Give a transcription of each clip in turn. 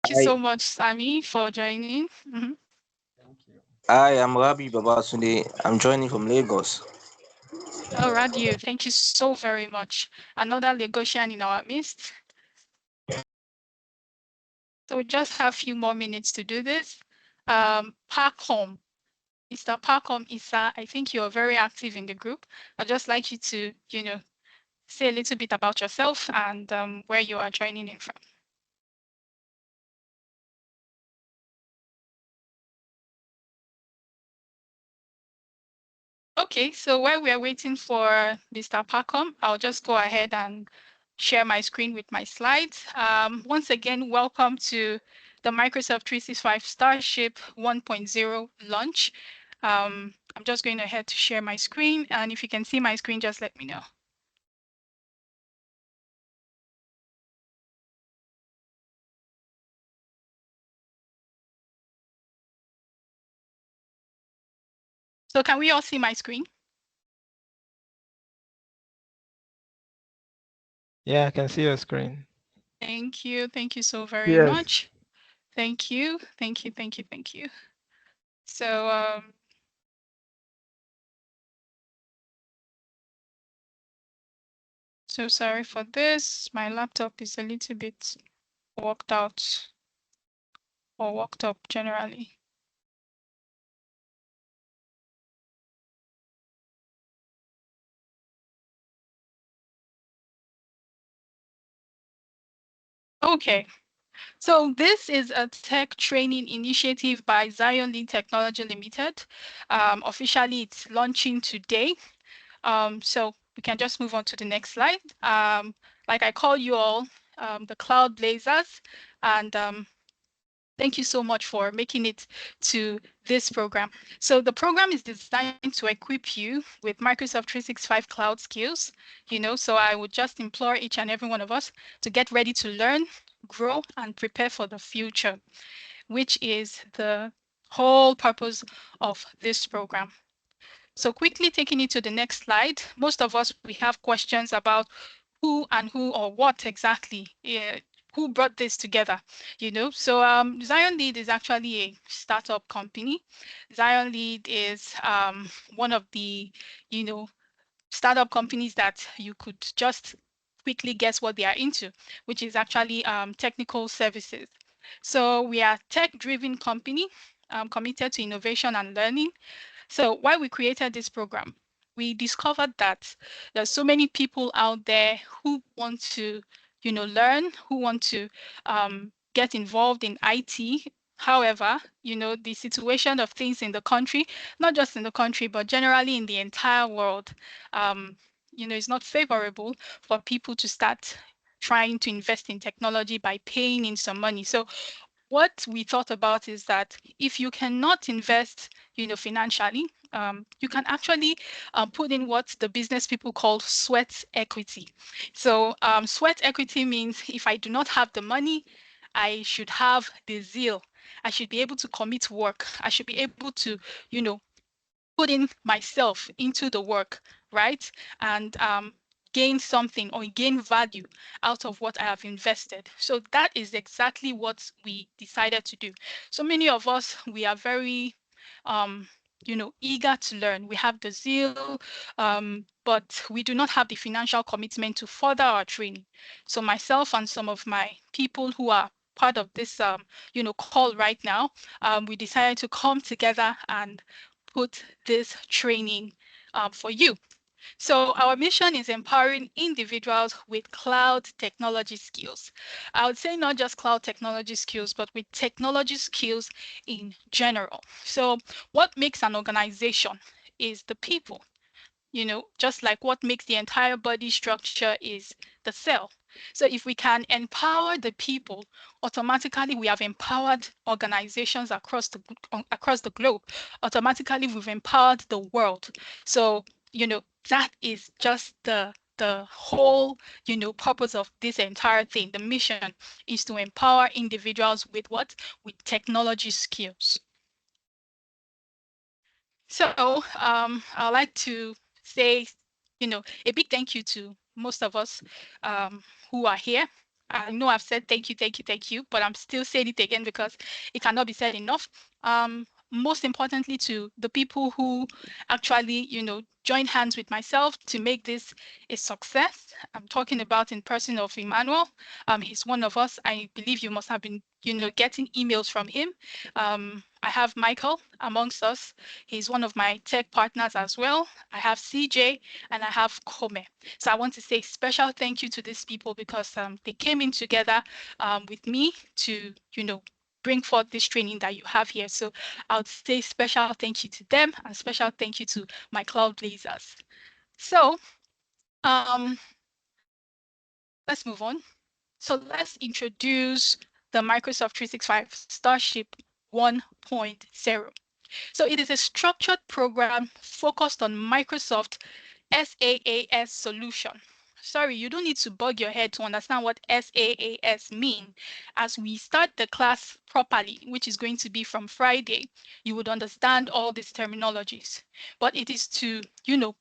Thank you so much, Sammy, for joining. I am Rabi Babasunde. I'm joining from Lagos. Oh, Radio, thank you so very much. Another Lagosian in our midst. So we just have a few more minutes to do this. Park home. Mr. Parkham Issa, I think you're very active in the group. I'd just like you to, say a little bit about yourself and where you are joining in from. Okay, so while we are waiting for Mr. Parkham, I'll just go ahead and share my screen with my slides. Once again, welcome to the Microsoft 365 Starship 1.0 launch. I'm just going ahead to share my screen, and if you can see my screen, just let me know. So can we all see my screen? Yeah, I can see your screen. Thank you. Thank you so very Yes. much. Thank you. Thank you. Thank you. Thank you. So sorry for this. My laptop is a little bit worked out or worked up generally. Okay. So this is a tech training initiative by Zionlead Technology Limited. Officially, it's launching today. So we can just move on to the next slide. Like I call you all the Cloud Blazers, and thank you so much for making it to this program. So the program is designed to equip you with Microsoft 365 cloud skills, so I would just implore each and every one of us to get ready to learn, grow, and prepare for the future, which is the whole purpose of this program. So quickly taking it to the next slide, most of us, we have questions about who or what exactly, who brought this together, So Zionlead is actually a startup company. Zionlead is one of the, startup companies that you could just quickly guess what they are into, which is actually technical services. So we are a tech-driven company committed to innovation and learning. So while we created this program, we discovered that there's so many people out there who want to, learn, who want to get involved in IT. However, the situation of things in the country, not just in the country, but generally in the entire world, is not favorable for people to start trying to invest in technology by paying in some money. So what we thought about is that if you cannot invest, financially, you can actually put in what the business people call sweat equity. So sweat equity means if I do not have the money, I should have the zeal. I should be able to commit work. I should be able to, put in myself into the work, right? And gain something or gain value out of what I have invested. So that is exactly what we decided to do. So many of us, we are very, eager to learn. We have the zeal, but we do not have the financial commitment to further our training. So myself and some of my people who are part of this, call right now, we decided to come together and put this training for you. So our mission is empowering individuals with cloud technology skills. I would say not just cloud technology skills, but with technology skills in general. So what makes an organization is the people, just like what makes the entire body structure is the cell. So if we can empower the people, automatically we have empowered organizations across the globe. Automatically we've empowered the world. So, that is just the whole, purpose of this entire thing. The mission is to empower individuals with what? With technology skills. So I'd like to say, a big thank you to most of us who are here. I know I've said thank you, but I'm still saying it again because it cannot be said enough. Most importantly, to the people who actually, join hands with myself to make this a success. I'm talking about in person of Emmanuel. He's one of us. I believe you must have been, getting emails from him. I have Michael amongst us. He's one of my tech partners as well. I have CJ and I have Kome. So I want to say special thank you to these people because they came in together with me to, bring forth this training that you have here. So I would say special thank you to them and special thank you to my Cloud Blazers. So um, let's move on. So let's introduce the Microsoft 365 Starship 1.0. So it is a structured program focused on Microsoft SaaS solution. Sorry, you don't need to bug your head to understand what SaaS mean. As we start the class properly, which is going to be from Friday, you would understand all these terminologies. But it is to,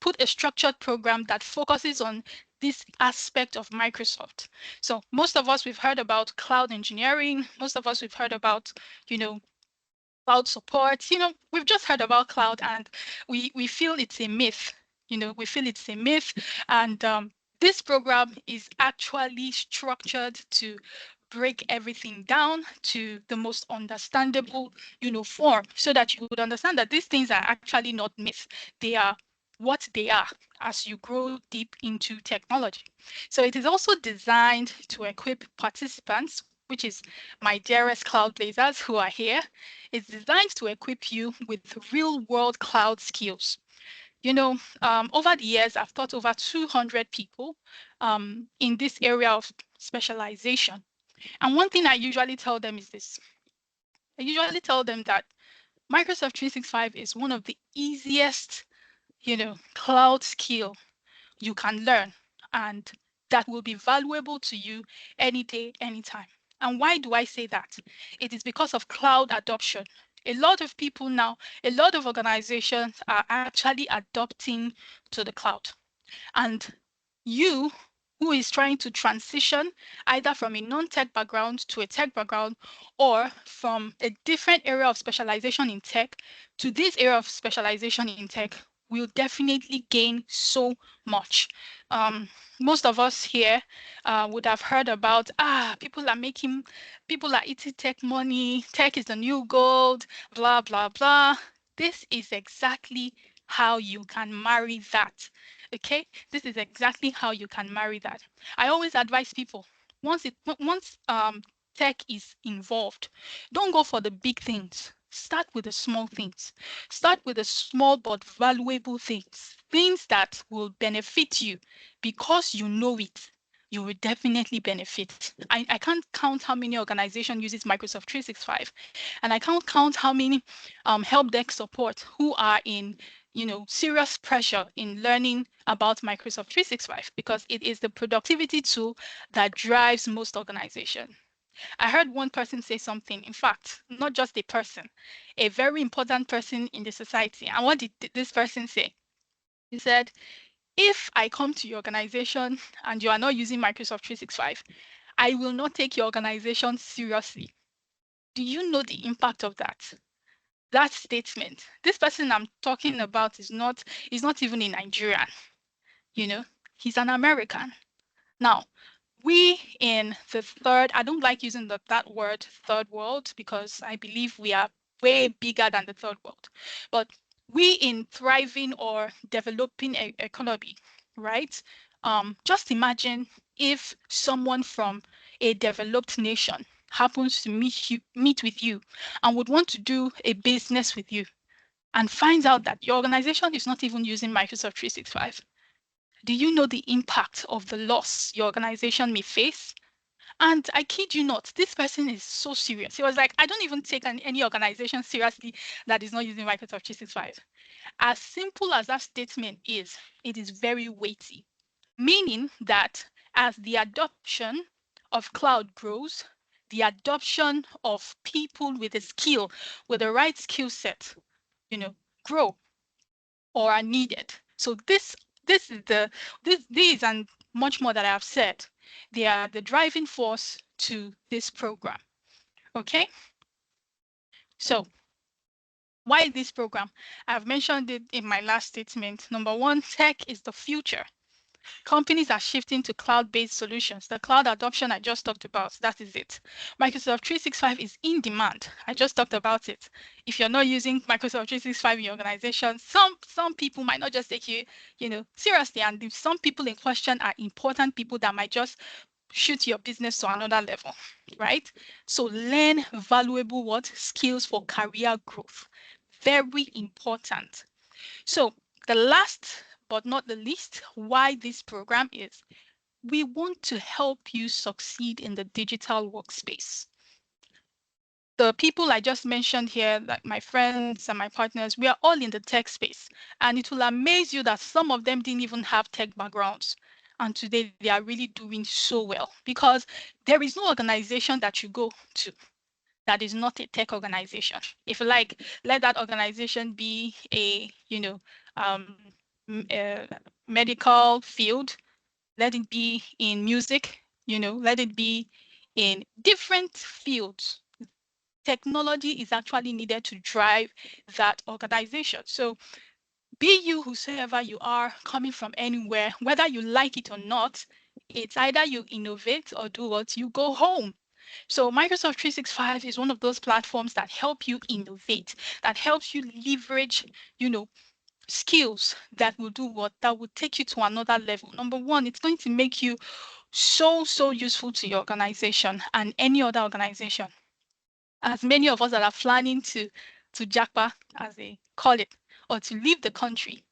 put a structured program that focuses on this aspect of Microsoft. So most of us, we've heard about cloud engineering. Most of us, we've heard about, you know, cloud support. We've just heard about cloud and we feel it's a myth. We feel it's a myth. And this program is actually structured to break everything down to the most understandable, form so that you would understand that these things are actually not myths. They are what they are as you grow deep into technology. So it is also designed to equip participants, which is my dearest cloud blazers who are here. It's designed to equip you with real world cloud skills. Over the years, I've taught over 200 people in this area of specialization. And one thing I usually tell them is this. I usually tell them that Microsoft 365 is one of the easiest, cloud skill you can learn and that will be valuable to you any day, anytime. And why do I say that? It is because of cloud adoption. A lot of people now, a lot of organizations are actually adopting to the cloud. And you who is trying to transition either from a non-tech background to a tech background or from a different area of specialization in tech to this area of specialization in tech will definitely gain so much. Um, Most of us here would have heard about people are eating tech money, tech is the new gold, blah, blah, blah. This is exactly how you can marry that. Okay, this is exactly how you can marry that. I always advise people once tech is involved, don't go for the big things. Start with the small things. Start with the small but valuable things. Things that will benefit you because you know it. You will definitely benefit. I can't count how many organizations uses Microsoft 365, and I can't count how many help desk support who are in serious pressure in learning about Microsoft 365 because it is the productivity tool that drives most organizations. I heard one person say something, in fact, not just a person, a very important person in the society. And what did this person say? He said, if I come to your organization and you are not using Microsoft 365, I will not take your organization seriously. Do you know the impact of that? That statement. This person I'm talking about is not even a Nigerian, you know, he's an American. Now, we in the third, I don't like using that word third world because I believe we are way bigger than the third world. But we in thriving or developing economy, right? Just imagine if someone from a developed nation happens to meet with you and would want to do a business with you and finds out that your organization is not even using Microsoft 365. Do you know the impact of the loss your organization may face? And I kid you not, this person is so serious. He was like, I don't even take any organization seriously that is not using Microsoft 365. As simple as that statement is, it is very weighty, meaning that as the adoption of cloud grows, the adoption of people with a skill, with the right skill set, grow or are needed. So this is these and much more that I have said They are the driving force to this program. Okay, so why this program? I've mentioned it in my last statement. Number one, tech is the future. Companies are shifting to cloud-based solutions. The cloud adoption I just talked about, that is it. Microsoft 365 is in demand. I just talked about it. If you're not using Microsoft 365 in your organization, some people might not just take you seriously. And some people in question are important people that might just shoot your business to another level, right? So learn valuable what skills for career growth. Very important. So the last but not the least, why this program is we want to help you succeed in the digital workspace. The people I just mentioned here, like my friends and my partners, we are all in the tech space. And it will amaze you that some of them didn't even have tech backgrounds. And today they are really doing so well because there is no organization that you go to that is not a tech organization. If you like, let that organization be a, um, medical field, let it be in music, let it be in different fields. Technology is actually needed to drive that organization. So be you whosoever you are coming from anywhere, whether you like it or not, it's either you innovate or do what you go home. So Microsoft 365 is one of those platforms that help you innovate, that helps you leverage, skills that will do what? That will take you to another level. Number one, it's going to make you so useful to your organization and any other organization. As many of us that are planning to japa, as they call it, or to leave the country,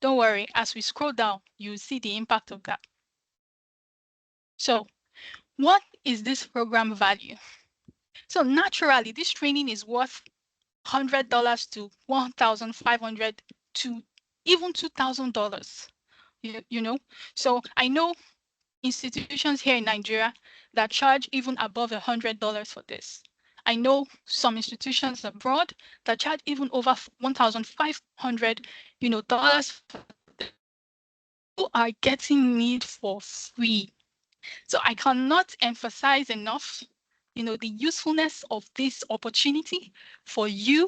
don't worry, as we scroll down, you'll see the impact of that. So what is this program value? So naturally, this training is worth $100 to $1,500 to even $2,000. You know, so I know institutions here in Nigeria that charge even above $100 for this. I know some institutions abroad that charge even over 1,500, dollars for this. You are getting it for free. So I cannot emphasize enough, the usefulness of this opportunity for you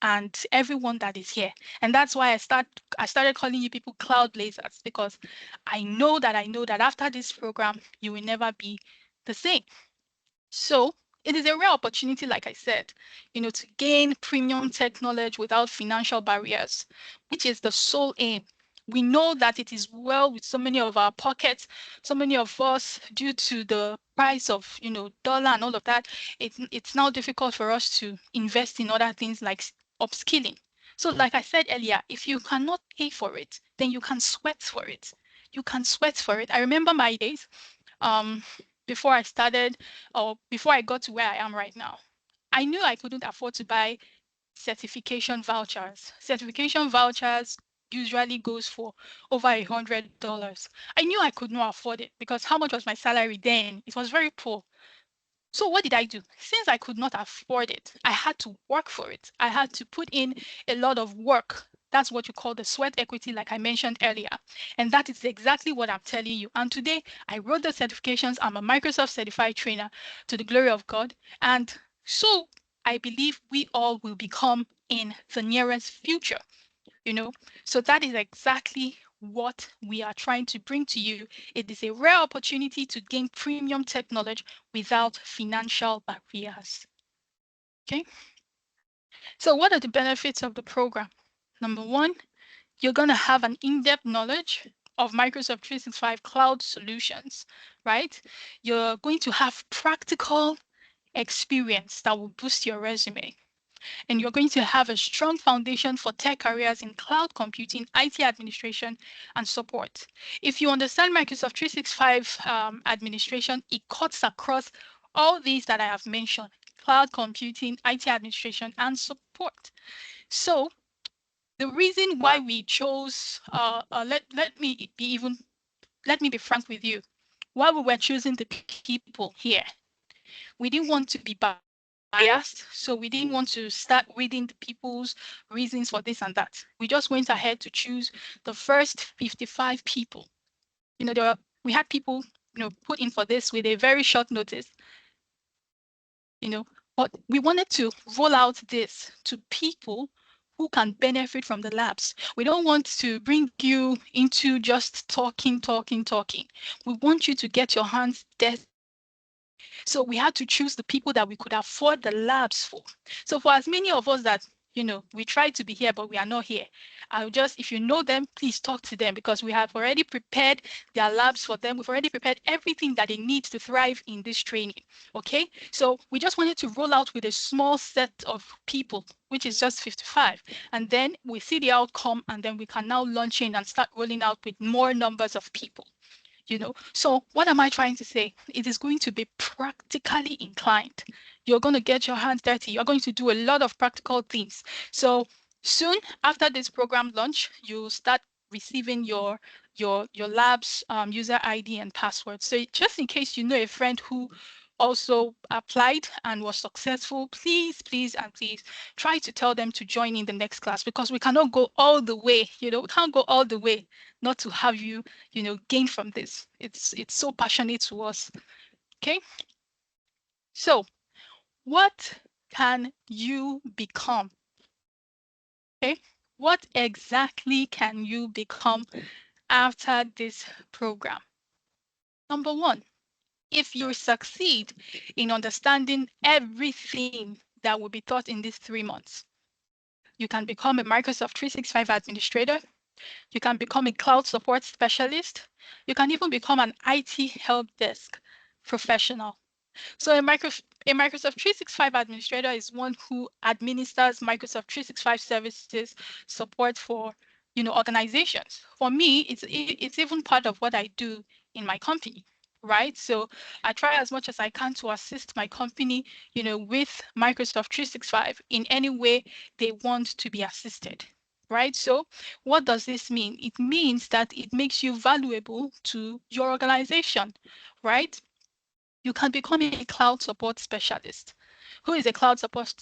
and everyone that is here. And that's why I started calling you people cloud blazers, because I know that after this program, you will never be the same. So it is a rare opportunity, like I said, to gain premium tech knowledge without financial barriers, which is the sole aim. We know that it is well with so many of our pockets, so many of us, due to the price of, dollar and all of that, it's now difficult for us to invest in other things like upskilling. So like I said earlier, if you cannot pay for it, then you can sweat for it. You can sweat for it. I remember my days, um, before I started or before I got to where I am right now. I knew I couldn't afford to buy certification vouchers. Certification vouchers usually goes for over $100. I knew I could not afford it because how much was my salary then? It was very poor. So what did I do? Since I could not afford it, I had to work for it. I had to put in a lot of work. That's what you call the sweat equity, like I mentioned earlier. And that is exactly what I'm telling you. And today, I wrote the certifications. I'm a Microsoft certified trainer to the glory of God. And so I believe we all will become in the nearest future, you know. So that is exactly what we are trying to bring to you. It is a rare opportunity to gain premium tech knowledge without financial barriers. Okay. So what are the benefits of the program? Number one, you're going to have an in-depth knowledge of Microsoft 365 cloud solutions, right? You're going to have practical experience that will boost your resume. And you're going to have a strong foundation for tech careers in cloud computing, IT administration, and support. If you understand Microsoft 365 administration, it cuts across all these that I have mentioned: cloud computing, IT administration, and support. So the reason why we chose, let me be frank with you. While we were choosing the people here, we didn't want to be biased, so we didn't want to start reading the people's reasons for this and that. We just went ahead to choose the first 55 people. We had people, put in for this with a very short notice, but we wanted to roll out this to people who can benefit from the labs. We don't want to bring you into just talking. We want you to get your hands dirty. So we had to choose the people that we could afford the labs for. So for as many of us that we try to be here, but we are not here. If you know them, please talk to them because we have already prepared their labs for them. We've already prepared everything that they need to thrive in this training. Okay, so we just wanted to roll out with a small set of people, which is just 55. And then we see the outcome, and then we can now launch in and start rolling out with more numbers of people. So what am I trying to say? It is going to be practically inclined. You're going to get your hands dirty. You're going to do a lot of practical things. So soon after this program launch, you'll start receiving your lab's user ID and password. So just in case you know a friend who also applied and was successful, please try to tell them to join in the next class because we cannot go all the way. We can't go all the way not to have you gain from this. It's so passionate to us. Okay, so what can you become? Okay, what exactly can you become after this program? Number one, if you succeed in understanding everything that will be taught in these 3 months, you can become a Microsoft 365 administrator. You can become a cloud support specialist. You can even become an IT help desk professional. So a Microsoft 365 administrator is one who administers Microsoft 365 services support for organizations. For me, it's even part of what I do in my company, right? So I try as much as I can to assist my company, with Microsoft 365 in any way they want to be assisted. Right. So what does this mean? It means that it makes you valuable to your organization, right? You can become a cloud support specialist. Who is a cloud support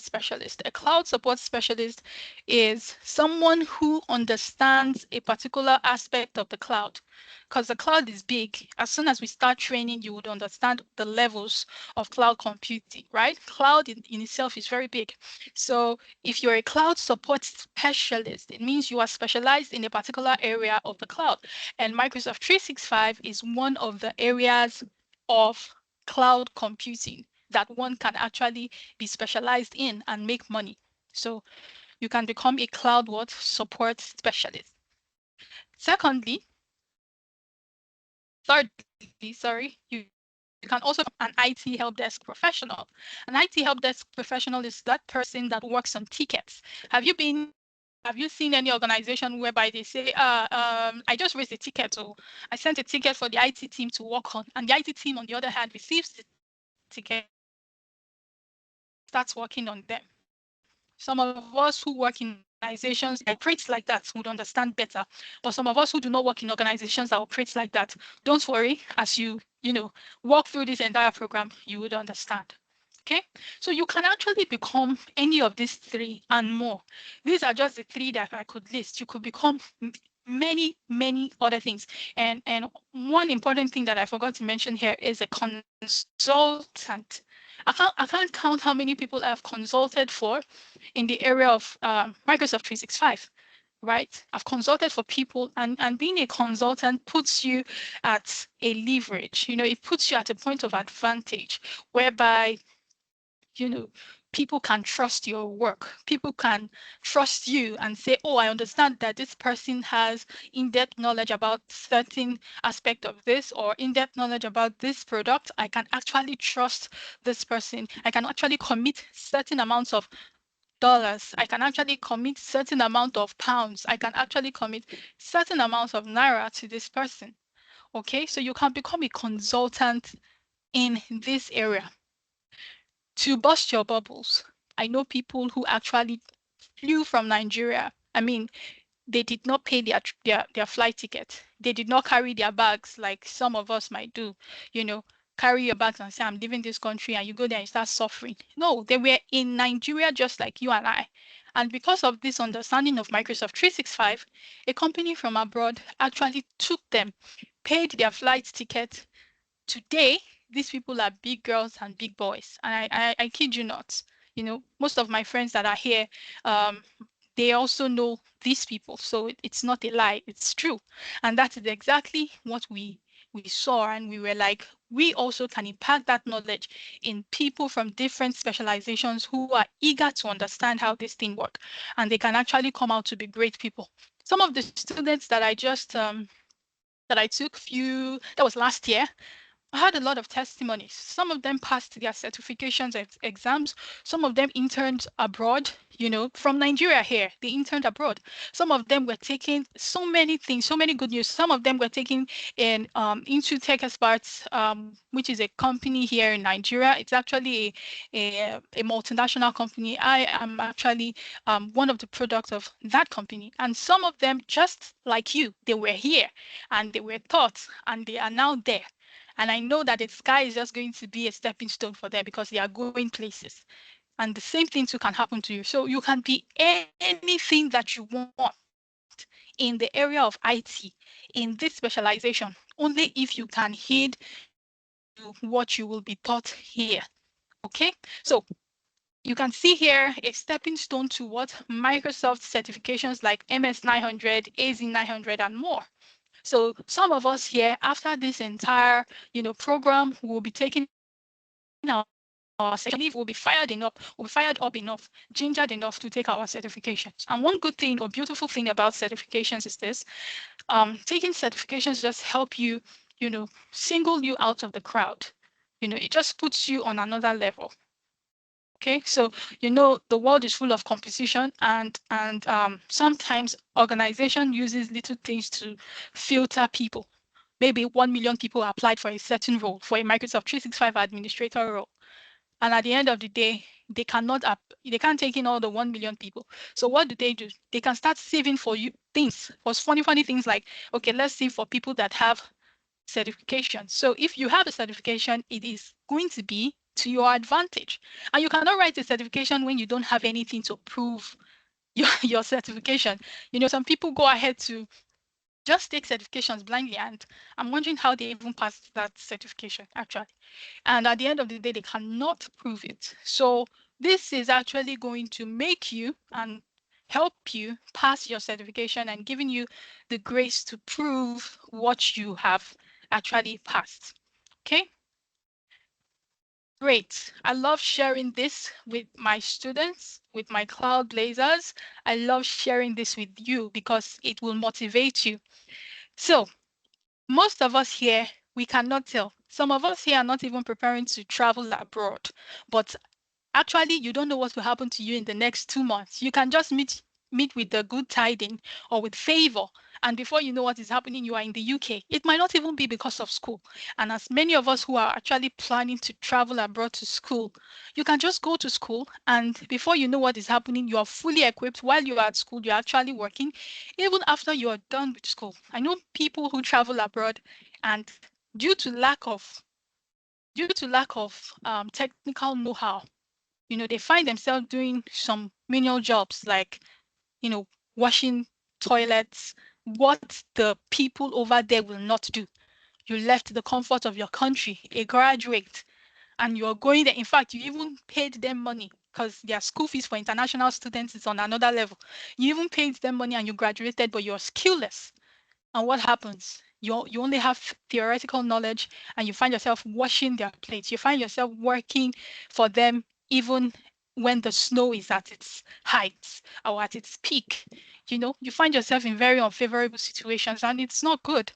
specialist? A cloud support specialist is someone who understands a particular aspect of the cloud, because the cloud is big. As soon as we start training, you would understand the levels of cloud computing, right? Cloud in itself is very big. So if you're a cloud support specialist, it means you are specialized in a particular area of the cloud. And Microsoft 365 is one of the areas of cloud computing that one can actually be specialized in and make money. So you can become a cloud support specialist. Secondly, thirdly, you can also become an IT help desk professional. An IT help desk professional is that person that works on tickets. Have you seen any organization whereby they say, I just raised a ticket, or I sent a ticket for the IT team to work on, and the IT team, on the other hand, receives the ticket and starts working on them? Some of us who work in organizations that operate like that would understand better. But some of us who do not work in organizations that operate like that, don't worry, as you walk through this entire program, you would understand. Okay, so you can actually become any of these three and more. These are just the three that I could list. You could become many other things. And one important thing that I forgot to mention here is a consultant. I can't count how many people I've consulted for in the area of Microsoft 365, right? I've consulted for people, and being a consultant puts you at a leverage. It puts you at a point of advantage whereby you know people can trust your work. People can trust you and say, oh, I understand that this person has in-depth knowledge about certain aspect of this, or in-depth knowledge about this product. I can actually trust this person. I can actually commit certain amounts of dollars. I can actually commit certain amount of pounds. I can actually commit certain amounts of naira to this person. Okay, so you can become a consultant in this area. To bust your bubbles, I know people who actually flew from Nigeria. I mean, they did not pay their flight ticket. They did not carry their bags like some of us might do. You know, carry your bags and say, I'm leaving this country, and you go there and start suffering. No, they were in Nigeria just like you and I. And because of this understanding of Microsoft 365, a company from abroad actually took them, paid their flight ticket. Today, these people are big girls and big boys. And I kid you not. Most of my friends that are here, um, they also know these people. So it's not a lie, it's true. And that is exactly what we saw. And we were like, we also can impact that knowledge in people from different specializations who are eager to understand how this thing works. And they can actually come out to be great people. Some of the students that I took that was last year. I had a lot of testimonies. Some of them passed their certifications exams. Some of them interned abroad, from Nigeria here. They interned abroad. Some of them were taking so many things, so many good news. Some of them were taking into Tech Experts, which is a company here in Nigeria. It's actually a multinational company. I am actually one of the products of that company. And some of them, just like you, they were here and they were taught and they are now there. And I know that the sky is just going to be a stepping stone for them because they are going places. And the same thing too can happen to you. So you can be anything that you want in the area of IT, in this specialization, only if you can heed to what you will be taught here. Okay? So you can see here a stepping stone to what Microsoft certifications like MS 900, AZ 900, and more. So some of us here, after this entire, program, will be taking our certification. I believe we'll be fired up enough, gingered enough to take our certifications. And one good thing or beautiful thing about certifications is this: taking certifications just help you, single you out of the crowd. It just puts you on another level. Okay, so the world is full of competition, and sometimes organization uses little things to filter people. Maybe 1 million people applied for a certain role, for a Microsoft 365 administrator role, and at the end of the day, they can't take in all the 1 million people. So what do? They can start saving for you things, for funny things like, okay, let's see for people that have certification. So if you have a certification, it is going to be to your advantage. And you cannot write a certification when you don't have anything to prove your certification. Some people go ahead to just take certifications blindly, and I'm wondering how they even passed that certification actually. And at the end of the day, they cannot prove it. So this is actually going to make you and help you pass your certification and giving you the grace to prove what you have actually passed. Okay, great. I love sharing this with my students, with my cloud blazers. I love sharing this with you because it will motivate you. So most of us here, we cannot tell. Some of us here are not even preparing to travel abroad, but actually, you don't know what will happen to you in the next 2 months. You can just meet with the good tiding or with favor, and before you know what is happening, you are in the UK. It might not even be because of school. And as many of us who are actually planning to travel abroad to school, you can just go to school, and before you know what is happening, you are fully equipped. While you are at school, you're actually working. Even after you are done with school, I know people who travel abroad, and due to lack of technical know-how, they find themselves doing some menial jobs like, you know, washing toilets, what the people over there will not do. You left the comfort of your country, a graduate, and you're going there. In fact, you even paid them money because their school fees for international students is on another level. You even paid them money and you graduated, but you're skillless. And what happens? You only have theoretical knowledge and you find yourself washing their plates. You find yourself working for them even when the snow is at its height or at its peak. You find yourself in very unfavorable situations and it's not good.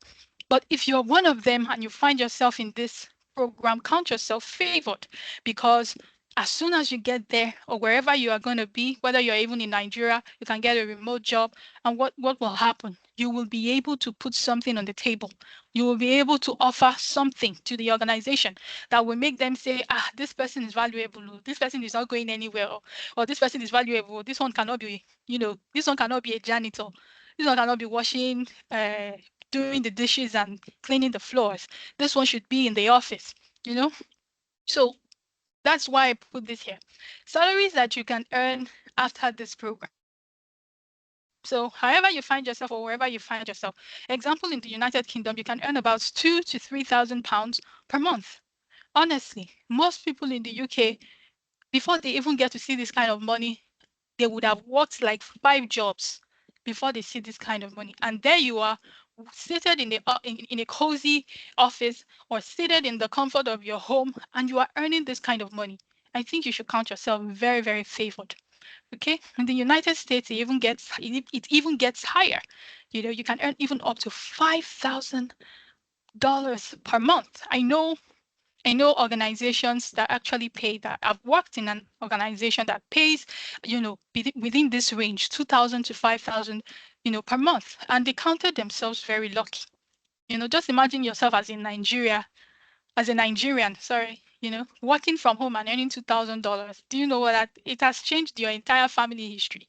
But if you're one of them and you find yourself in this program, count yourself favored because as soon as you get there or wherever you are going to be, whether you're even in Nigeria, you can get a remote job. And what will happen? You will be able to put something on the table. You will be able to offer something to the organization that will make them say, this person is valuable. This person is not going anywhere. Or this person is valuable. This one cannot be, this one cannot be a janitor. This one cannot be washing, doing the dishes and cleaning the floors. This one should be in the office, you know? So that's why I put this here. Salaries that you can earn after this program. So So however you find yourself or wherever you find yourself, example in the United Kingdom, you can earn about £2,000 to £3,000 per month. Honestly, most people in the UK, before they even get to see this kind of money, they would have worked like 5 jobs before they see this kind of money. And there you are, seated in a cozy office or seated in the comfort of your home, and you are earning this kind of money. I think you should count yourself very, very favored. Okay, in the United States, it even gets higher. You can earn even up to $5,000 per month. I know organizations that actually pay that. I've worked in an organization that pays, within this range, 2,000 to 5,000, per month, and they counted themselves very lucky. Just imagine yourself as a Nigerian, sorry, working from home and earning $2,000. Do you know what that it has changed your entire family history?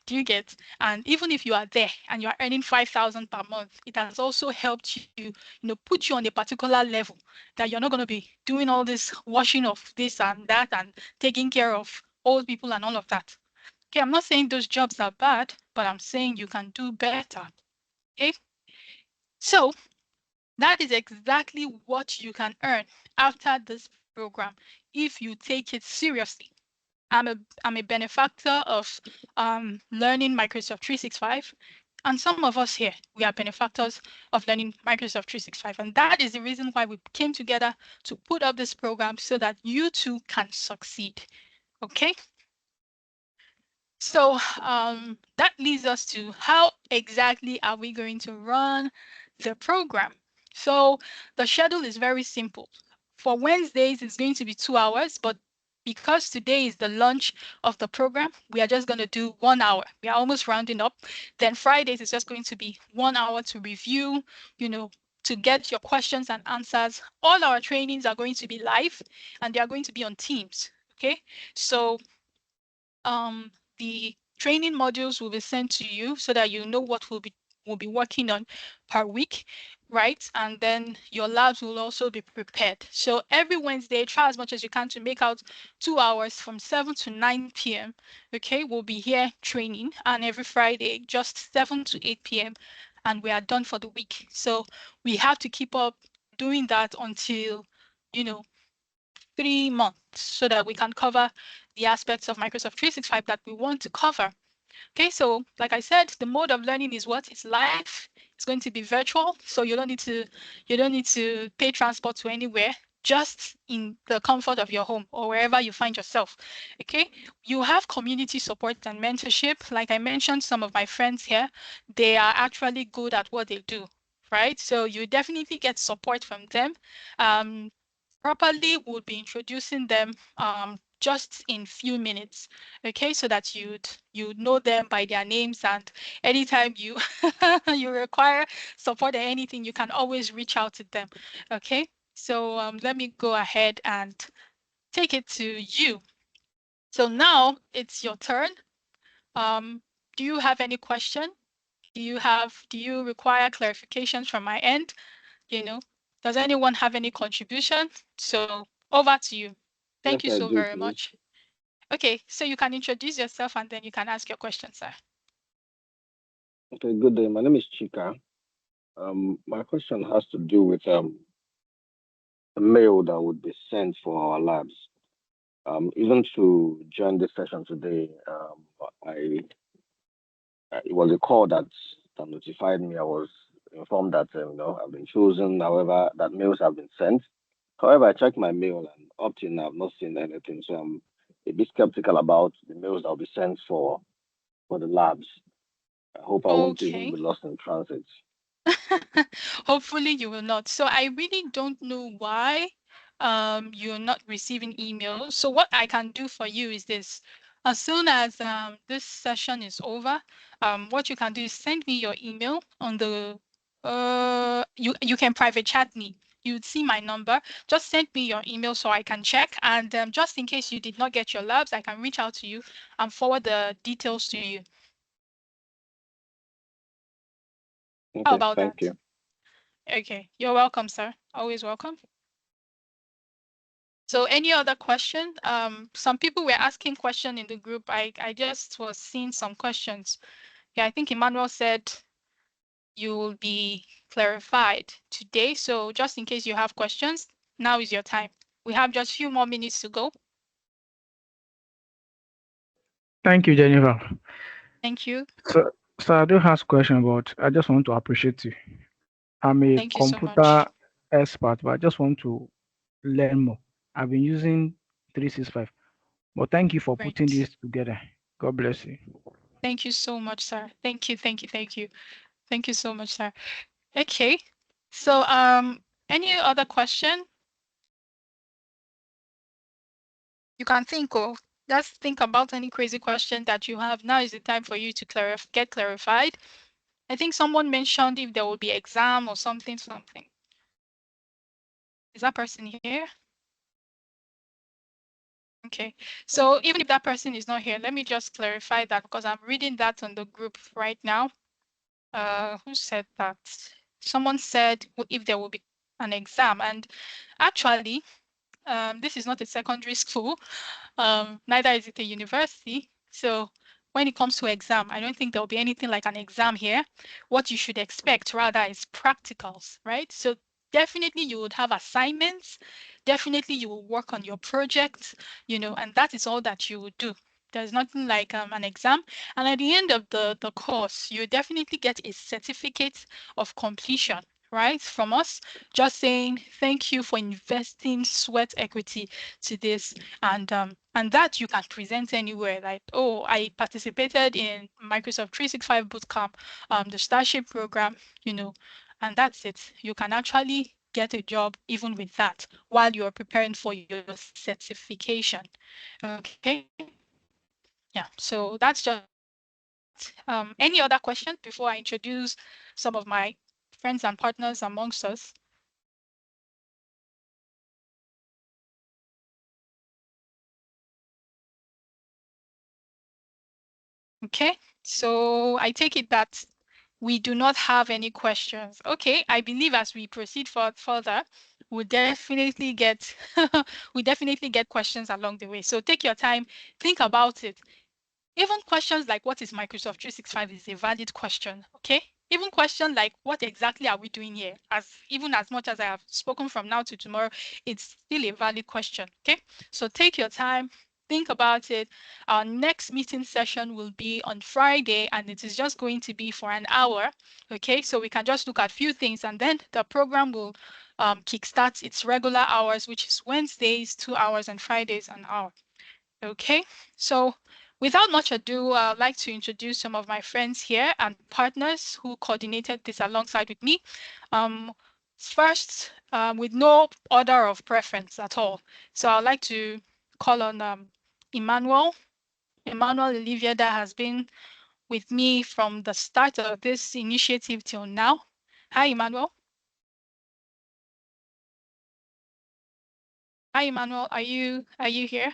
Do you get? And even if you are there and you are earning 5,000 per month, it has also helped you, put you on a particular level that you're not going to be doing all this washing of this and that and taking care of old people and all of that. Okay, I'm not saying those jobs are bad, but I'm saying you can do better. Okay, so that is exactly what you can earn after this program if you take it seriously. I'm a benefactor of learning Microsoft 365. And some of us here, we are benefactors of learning Microsoft 365. And that is the reason why we came together to put up this program so that you too can succeed. Okay? So that leads us to how exactly are we going to run the program? So the schedule is very simple. For Wednesdays, it's going to be 2 hours, but because today is the launch of the program, we are just going to do 1 hour. We are almost rounding up. Then Fridays is just going to be 1 hour to review, to get your questions and answers. All our trainings are going to be live and they are going to be on Teams. Okay. So the training modules will be sent to you so that you know what we'll be working on per week, right? And then your labs will also be prepared. So every Wednesday, try as much as you can to make out 2 hours from 7 to 9 p.m. Okay, we'll be here training, and every Friday, just 7 to 8 p.m. and we are done for the week. So we have to keep up doing that until, you know, 3 months so that we can cover the aspects of Microsoft 365 that we want to cover. Okay, so like I said, the mode of learning is what? It's live. It's going to be virtual, so you don't need to pay transport to anywhere, just in the comfort of your home or wherever you find yourself. Okay, you have community support and mentorship. Like I mentioned, some of my friends here, they are actually good at what they do, right? So you definitely get support from them. Properly, we'll be introducing them just in few minutes, okay, so that you know them by their names, and anytime you you require support or anything, you can always reach out to them. Okay, so let me go ahead and take it to you. So now it's your turn. um do you have any question? Do you require clarifications from my end? you know does anyone have any contribution? So over to you. Yes, Thank you I so do, very please. much. Okay, so you can introduce yourself and then you can ask your question, sir. Okay, good day. My name is Chika. My question has to do with the mail that would be sent for our labs. Even to join this session today, I it was a call that notified me. I was informed that I've been chosen. However, that mails have been sent. However, I checked my mail and up till now I've not seen anything. So I'm a bit skeptical about the mails that will be sent for the labs. I hope I won't even Okay. be lost in transit. Hopefully you will not. So I really don't know why you're not receiving emails. So what I can do for you is this. As soon as this session is over, what you can do is send me your email on the you can private chat me. You'd see my number. Just send me your email so I can check. And just in case you did not get your labs, I can reach out to you and forward the details to you. How Okay, about thank that? you. Okay, you're welcome, sir. Always welcome. So any other question? Some people were asking question in the group. I just was seeing some questions. Yeah, I think Emmanuel said you will be clarified today. So just in case you have questions, now is your time. We have just a few more minutes to go. Thank you, Jennifer. Thank you. So I do have a question, but I just want to appreciate you. I'm a Thank you so computer much. expert, but I just want to learn more. I've been using 365, but thank you for putting Great. this together. God bless you. Thank you so much, sir. Thank you, thank you, thank you. Thank you so much, sir. Okay. So any other question? You can think of just think about any crazy question that you have. Now is the time for you to get clarified. I think someone mentioned if there will be exam or something, something. Is that person here? Okay. So even if that person is not here, let me just clarify that because I'm reading that on the group right now. Who said that? Someone said if there will be an exam, and actually, this is not a secondary school. Neither is it a university. So when it comes to exam, I don't think there'll be anything like an exam here. What you should expect rather is practicals, right? So definitely you would have assignments. Definitely you will work on your projects, and that is all that you would do. There's nothing like an exam. And at the end of the course, you definitely get a certificate of completion, right, from us, just saying thank you for investing sweat equity to this, and that you can present anywhere, like, oh, I participated in Microsoft 365 bootcamp, the Starship program, and that's it. You can actually get a job even with that while you're preparing for your certification. Okay. Yeah, so that's just that. Any other question before I introduce some of my friends and partners amongst us? Okay, so I take it that we do not have any questions. Okay, I believe as we proceed further, we'll definitely get we definitely get questions along the way. So take your time, think about it. Even questions like what is Microsoft 365 is a valid question, okay? Even question like what exactly are we doing here? Even as much as I have spoken from now to tomorrow, it's still a valid question, okay? So take your time, think about it. Our next meeting session will be on Friday, and it is just going to be for an hour, okay? So we can just look at a few things, and then the program will kickstart its regular hours, which is Wednesdays 2 hours and Fridays an hour. Okay, so without much ado, I'd like to introduce some of my friends here and partners who coordinated this alongside with me. Um, First, with no order of preference at all. So I'd like to call on Emmanuel. Emmanuel Olivier that has been with me from the start of this initiative till now. Hi, Emmanuel. Hi, Emmanuel. Are you here?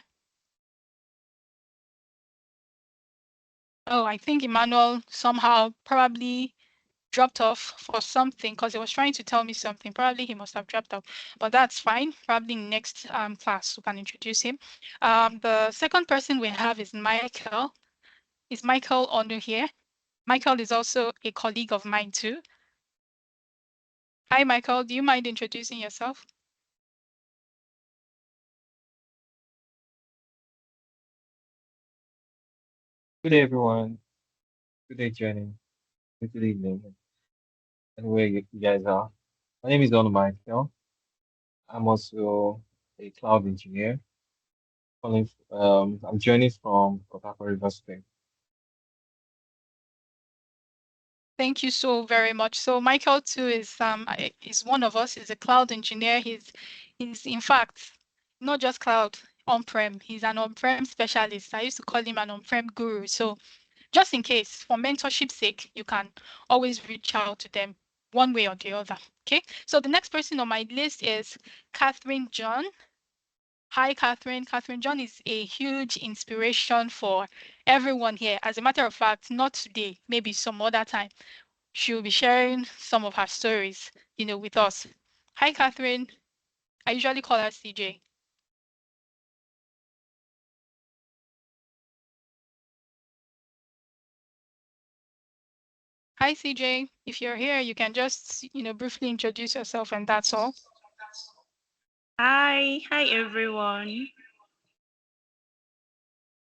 Oh, I think Emmanuel somehow probably dropped off for something because he was trying to tell me something. Probably he must have dropped off, but that's fine. Probably next class we can introduce him. The second person we have is Michael. Is Michael Onu here? Michael is also a colleague of mine too. Hi, Michael. Do you mind introducing yourself? Good day, everyone. Good day, Jenny. Good evening, and where you guys are. My name is Don Michael. I'm also a cloud engineer. I'm joining from Port Harcourt River State. Thank you so very much. So Michael too is one of us. He's a cloud engineer. He's in fact not just cloud on-prem. He's an on-prem specialist. I used to call him an on-prem guru. So just in case, for mentorship's sake, you can always reach out to them one way or the other. Okay. So the next person on my list is Catherine John. Hi, Catherine. Catherine John is a huge inspiration for everyone here. As a matter of fact, not today, maybe some other time she'll be sharing some of her stories, with us. Hi, Catherine. I usually call her CJ. Hi, CJ. If you're here, you can just, briefly introduce yourself and that's all. Hi everyone.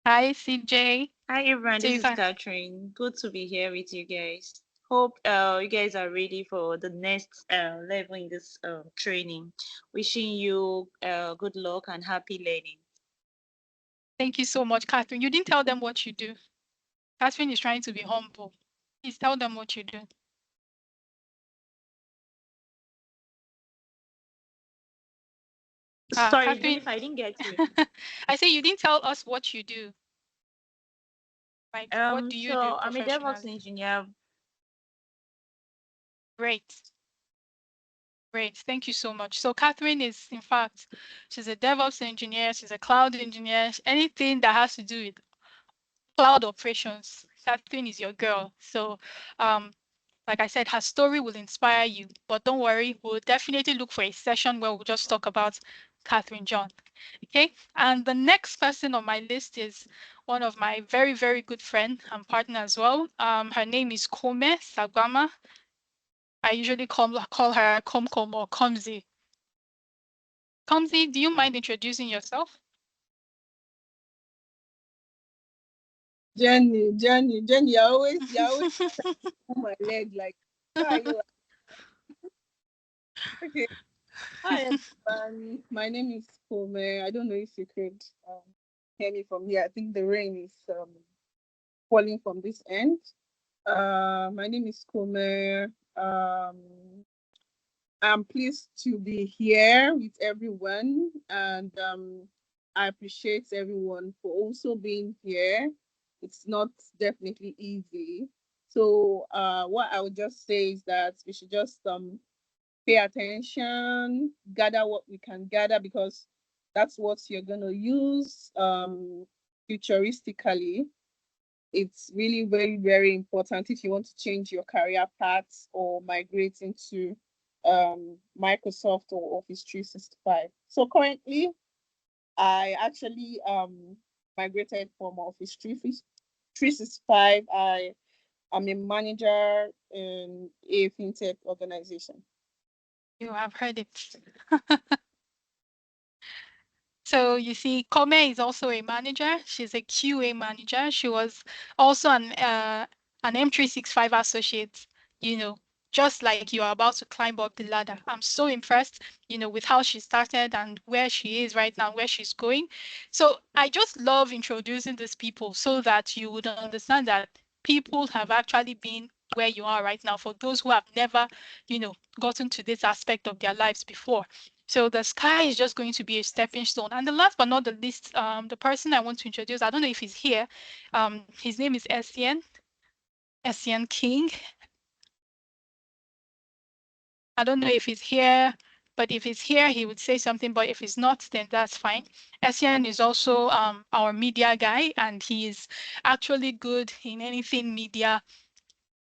Hi, CJ. Hi everyone, So this you is can, Catherine. Good to be here with you guys. Hope you guys are ready for the next level in this training. Wishing you good luck and happy learning. thank you so much, Catherine. You didn't tell them what you do. Catherine is trying to be humble. Please tell them what you do. Sorry, Catherine, Jennifer, I didn't get you. I say you didn't tell us what you do. Like, what do you do So I'm a DevOps professionally? engineer. Great. Great. Thank you so much. So Catherine is, in fact, she's a DevOps engineer. She's a cloud engineer. Anything that has to do with cloud operations, Catherine is your girl. So, um, like I said, her story will inspire you. But don't worry, we'll definitely look for a session where we'll just talk about Catherine John. Okay. And the next person on my list is one of my very, very good friend and partner as well. Her name is Kome Sagwama. I usually call her Komkom or Komzi. Komzi, do you mind introducing yourself? Jenny, you're always on my leg. Like, why are you? Okay. Hi, everyone. My name is Kome. I don't know if you could hear me from here. I think the rain is falling from this end. My name is Kome. I'm pleased to be here with everyone, and I appreciate everyone for also being here. It's not definitely easy. So, what I would just say is that we should just pay attention, gather what we can gather because that's what you're gonna use futuristically. It's really very, very important if you want to change your career path or migrate into Microsoft or Office 365. So currently, I actually migrated from Office 365. I am a manager in a fintech organization. You have heard it. So you see, Kome is also a manager. She's a QA manager. She was also an M365 associate, you know, just like you are about to climb up the ladder. I'm so impressed, with how she started and where she is right now, where she's going. So I just love introducing these people so that you would understand that people have actually been where you are right now for those who have never, gotten to this aspect of their lives before. So the sky is just going to be a stepping stone. And the last but not the least, the person I want to introduce, I don't know if he's here. His name is Essien King. I don't know if he's here, but if he's here, he would say something. But if he's not, then that's fine. Essien is also our media guy, and he is actually good in anything media.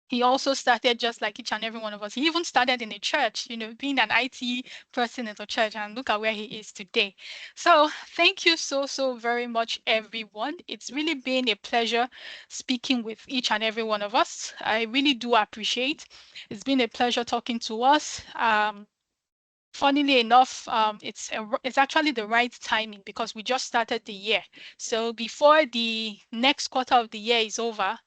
He also started just like each and every one of us. He even started in a church, being an IT person in the church, and look at where he is today. So, thank you so, so very much, everyone. It's really been a pleasure speaking with each and every one of us. I really do appreciate. It's been a pleasure talking to us. Funnily enough, it's actually the right timing because we just started the year. So before the next quarter of the year is over,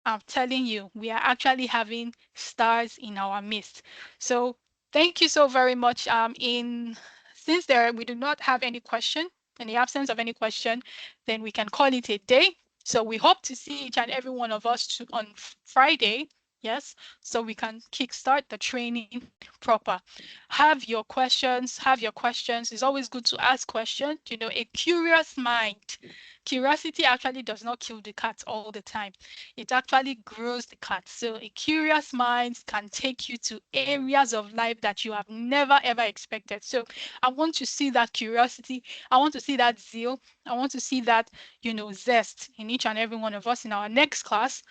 I'm telling you, we are actually having stars in our midst. So thank you so very much. In since we do not have any question, in the absence of any question, then we can call it a day. So we hope to see each and every one of us on Friday. Yes, so we can kickstart the training proper. Have your questions. Have your questions. It's always good to ask questions. A curious mind. Curiosity actually does not kill the cat all the time. It actually grows the cat. So a curious mind can take you to areas of life that you have never ever expected. So I want to see that curiosity. I want to see that zeal. I want to see that, zest in each and every one of us in our next class.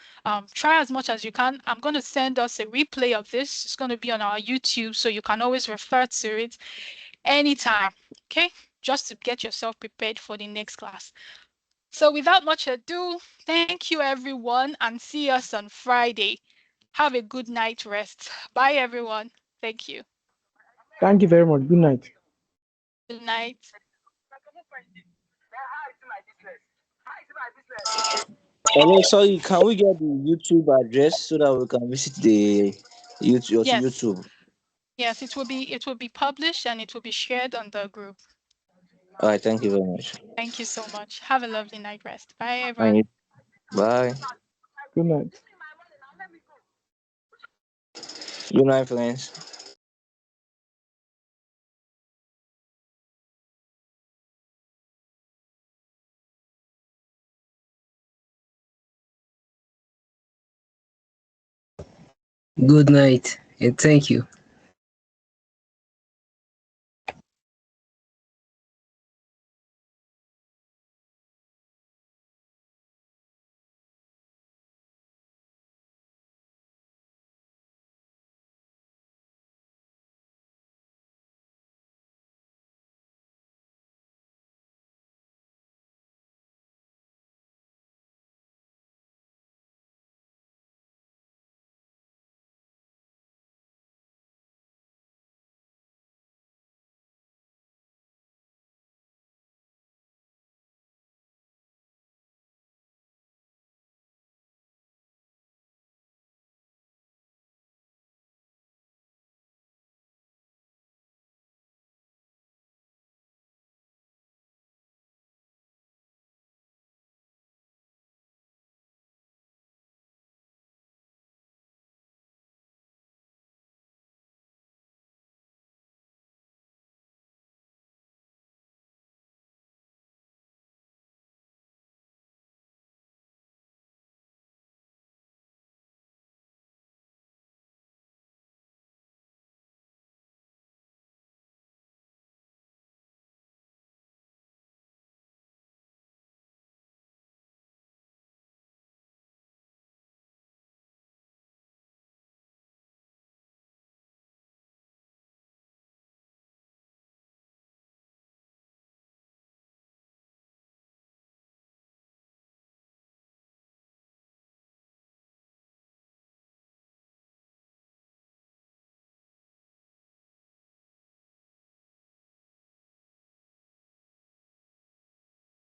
Try as much as you can. I'm going to send us a replay of this. It's going to be on our YouTube, so you can always refer to it anytime. Okay? Just to get yourself prepared for the next class. So without much ado, thank you everyone and see us on Friday. Have a good night rest. Bye, everyone. Thank you. Thank you very much. Good night. Good night. Hello, sorry, can we get the YouTube address so that we can visit the Yes. YouTube? Yes, it will be published and it will be shared on the group. All right, thank you very much. Thank you so much. Have a lovely night rest. Bye, And everyone. you, bye. Good night. Good night, friends. Good night and thank you.